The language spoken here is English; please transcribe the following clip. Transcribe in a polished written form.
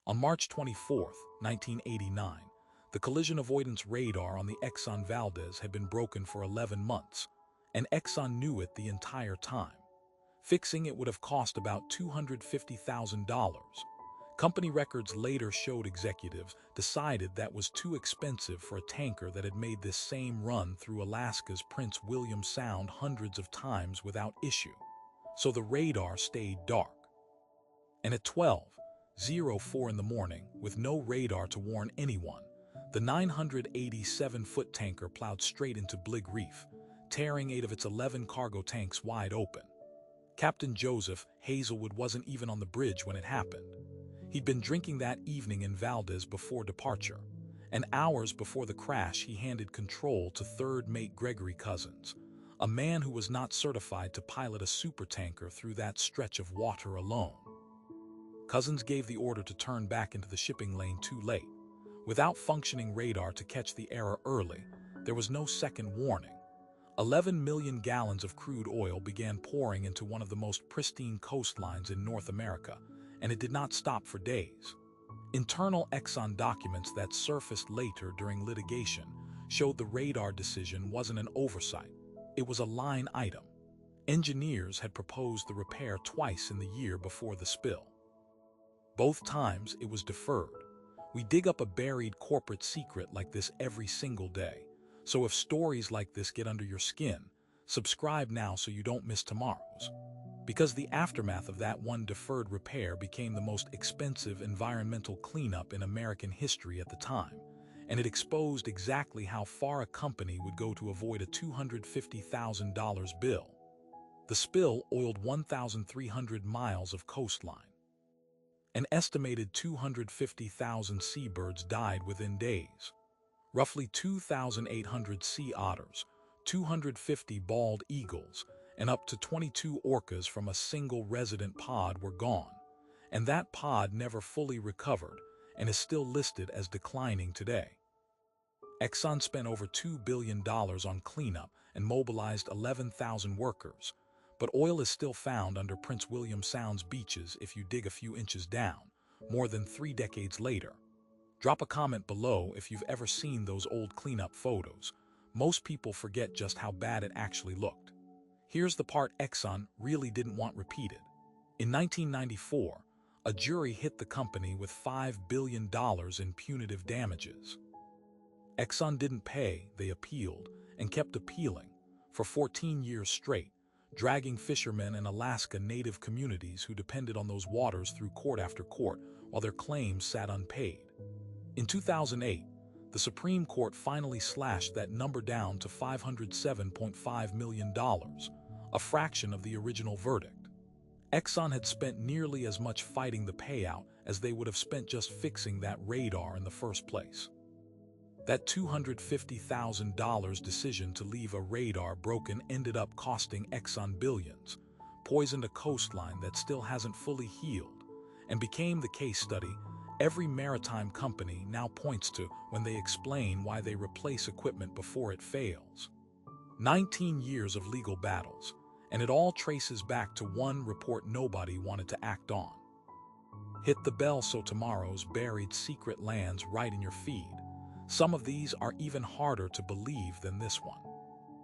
On March 24, 1989, the collision avoidance radar on the Exxon Valdez had been broken for 11 months, and Exxon knew it the entire time. Fixing it would have cost about $250,000. Company records later showed executives decided that was too expensive for a tanker that had made this same run through Alaska's Prince William Sound hundreds of times without issue. So the radar stayed dark. And at 12:04 in the morning, with no radar to warn anyone, the 987-foot tanker plowed straight into Bligh Reef, tearing 8 of its 11 cargo tanks wide open. Captain Joseph Hazelwood wasn't even on the bridge when it happened. He'd been drinking that evening in Valdez before departure, and hours before the crash he handed control to third mate Gregory Cousins, a man who was not certified to pilot a supertanker through that stretch of water alone. Cousins gave the order to turn back into the shipping lane too late. Without functioning radar to catch the error early, there was no second warning. 11 million gallons of crude oil began pouring into one of the most pristine coastlines in North America, and it did not stop for days. Internal Exxon documents that surfaced later during litigation showed the radar decision wasn't an oversight. It was a line item. Engineers had proposed the repair twice in the year before the spill. Both times it was deferred. We dig up a buried corporate secret like this every single day. So if stories like this get under your skin, subscribe now so you don't miss tomorrow's. Because the aftermath of that one deferred repair became the most expensive environmental cleanup in American history at the time, and it exposed exactly how far a company would go to avoid a $250,000 bill. The spill oiled 1,300 miles of coastline. An estimated 250,000 seabirds died within days. Roughly 2,800 sea otters, 250 bald eagles, and up to 22 orcas from a single resident pod were gone, and that pod never fully recovered and is still listed as declining today. Exxon spent over $2 billion on cleanup and mobilized 11,000 workers, but oil is still found under Prince William Sound's beaches if you dig a few inches down, more than 3 decades later. Drop a comment below if you've ever seen those old cleanup photos. Most people forget just how bad it actually looked. Here's the part Exxon really didn't want repeated. In 1994, a jury hit the company with $5 billion in punitive damages. Exxon didn't pay, they appealed, and kept appealing, for 14 years straight, dragging fishermen and Alaska Native communities who depended on those waters through court after court while their claims sat unpaid. In 2008, the Supreme Court finally slashed that number down to $507.5 million, a fraction of the original verdict. Exxon had spent nearly as much fighting the payout as they would have spent just fixing that radar in the first place. That $250,000 decision to leave a radar broken ended up costing Exxon billions, poisoned a coastline that still hasn't fully healed, and became the case study every maritime company now points to when they explain why they replace equipment before it fails. 19 years of legal battles, and it all traces back to one report nobody wanted to act on. Hit the bell so tomorrow's buried secret lands right in your feed. Some of these are even harder to believe than this one.